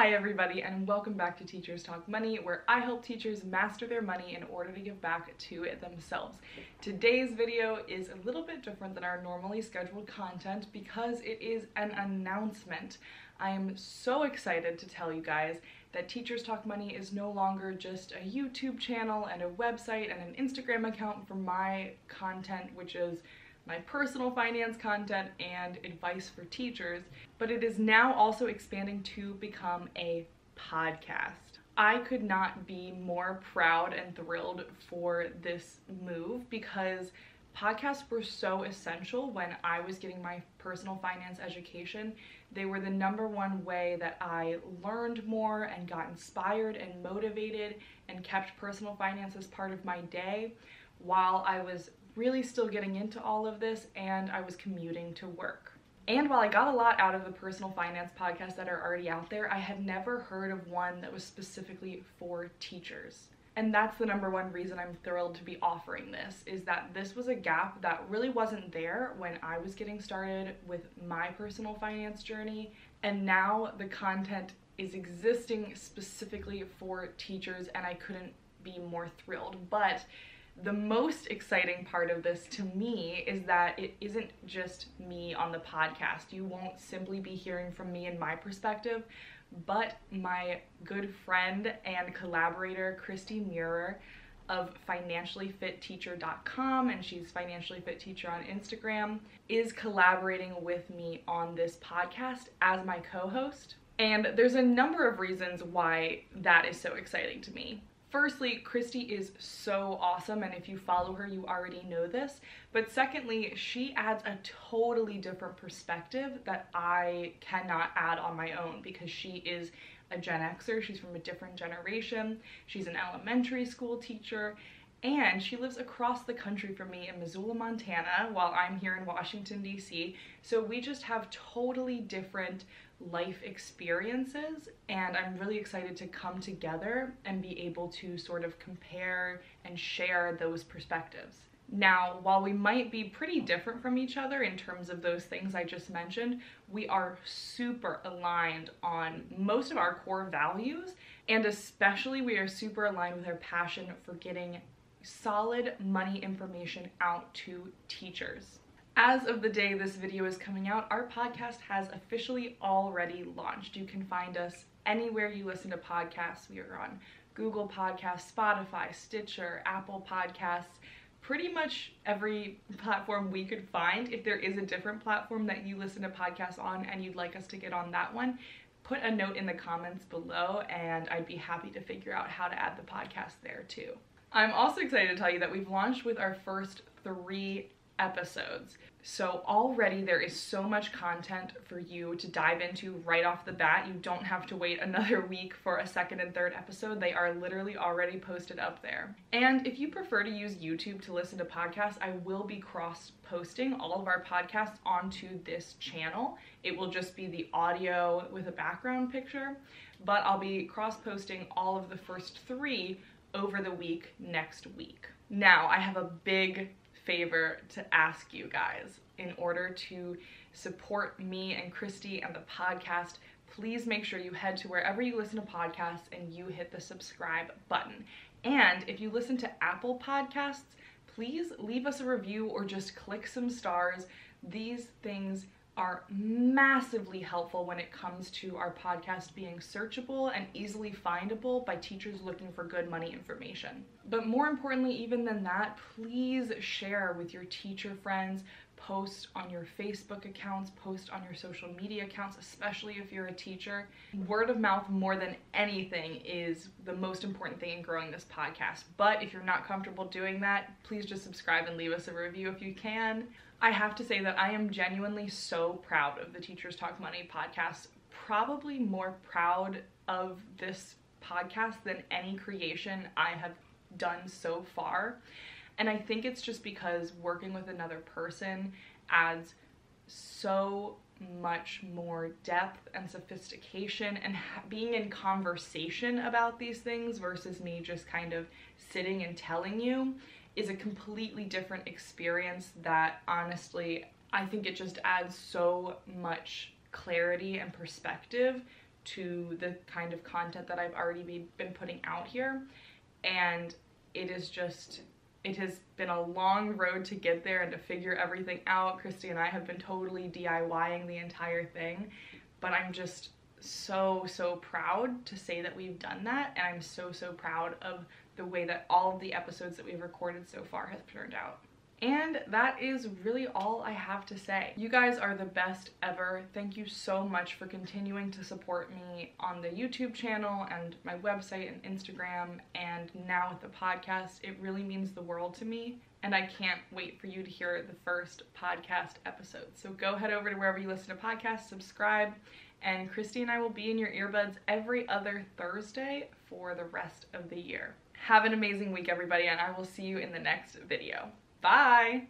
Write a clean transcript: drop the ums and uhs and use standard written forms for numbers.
Hi everybody, and welcome back to Teachers Talk Money, where I help teachers master their money in order to give back to it themselves. Today's video is a little bit different than our normally scheduled content because it is an announcement. I am so excited to tell you guys that Teachers Talk Money is no longer just a YouTube channel and a website and an Instagram account for my content, which is my personal finance content and advice for teachers, but it is now also expanding to become a podcast. I could not be more proud and thrilled for this move because podcasts were so essential when I was getting my personal finance education. They were the #1 way that I learned more and got inspired and motivated and kept personal finance as part of my day while I was really still getting into all of this and I was commuting to work. And while I got a lot out of the personal finance podcasts that are already out there, I had never heard of one that was specifically for teachers. And that's the #1 reason I'm thrilled to be offering this, is that this was a gap that really wasn't there when I was getting started with my personal finance journey. And now the content is existing specifically for teachers and I couldn't be more thrilled. But the most exciting part of this to me is that it isn't just me on the podcast. You won't simply be hearing from me and my perspective, but my good friend and collaborator, Christy Muir of financiallyfitteacher.com, and she's Financially Fit Teacher on Instagram, is collaborating with me on this podcast as my co-host. And there's a number of reasons why that is so exciting to me. Firstly, Christy is so awesome, and if you follow her, you already know this. But secondly, she adds a totally different perspective that I cannot add on my own because she is a Gen Xer. She's from a different generation. She's an elementary school teacher, and she lives across the country from me in Missoula, Montana, while I'm here in Washington, D.C. So we just have totally different life experiences, and I'm really excited to come together and be able to sort of compare and share those perspectives. Now, while we might be pretty different from each other in terms of those things I just mentioned, we are super aligned on most of our core values, and especially we are super aligned with our passion for getting solid money information out to teachers. As of the day this video is coming out, our podcast has officially already launched. You can find us anywhere you listen to podcasts. We are on Google Podcasts, Spotify, Stitcher, Apple Podcasts, pretty much every platform we could find. If there is a different platform that you listen to podcasts on and you'd like us to get on that one, put a note in the comments below and I'd be happy to figure out how to add the podcast there too. I'm also excited to tell you that we've launched with our first 3 episodes. So already there is so much content for you to dive into right off the bat. You don't have to wait another week for a 2nd and 3rd episode. They are literally already posted up there. And if you prefer to use YouTube to listen to podcasts, I will be cross-posting all of our podcasts onto this channel. It will just be the audio with a background picture, but I'll be cross-posting all of the first 3 over the week next week. Now, I have a big favor to ask you guys. In order to support me and Christy and the podcast, please make sure you head to wherever you listen to podcasts and you hit the subscribe button. And if you listen to Apple Podcasts, please leave us a review or just click some stars. These things are massively helpful when it comes to our podcast being searchable and easily findable by teachers looking for good money information. But more importantly, even than that, please share with your teacher friends, post on your Facebook accounts, post on your social media accounts, especially if you're a teacher. Word of mouth more than anything is the most important thing in growing this podcast. But if you're not comfortable doing that, please just subscribe and leave us a review if you can. I have to say that I am genuinely so proud of the Teachers Talk Money podcast, probably more proud of this podcast than any creation I have done so far. And I think it's just because working with another person adds so much more depth and sophistication, and being in conversation about these things versus me just kind of sitting and telling you is a completely different experience that honestly I think it just adds so much clarity and perspective to the kind of content that I've already been putting out here. And it has been a long road to get there and to figure everything out. Christy and I have been totally DIYing the entire thing, but I'm just so proud to say that we've done that, and I'm so proud of the way that all of the episodes that we've recorded so far have turned out. And that is really all I have to say. You guys are the best ever. Thank you so much for continuing to support me on the YouTube channel and my website and Instagram, and now with the podcast. It really means the world to me, and I can't wait for you to hear the first podcast episode. So go head over to wherever you listen to podcasts, subscribe, and Christy and I will be in your earbuds every other Thursday for the rest of the year. Have an amazing week, everybody, and I will see you in the next video. Bye!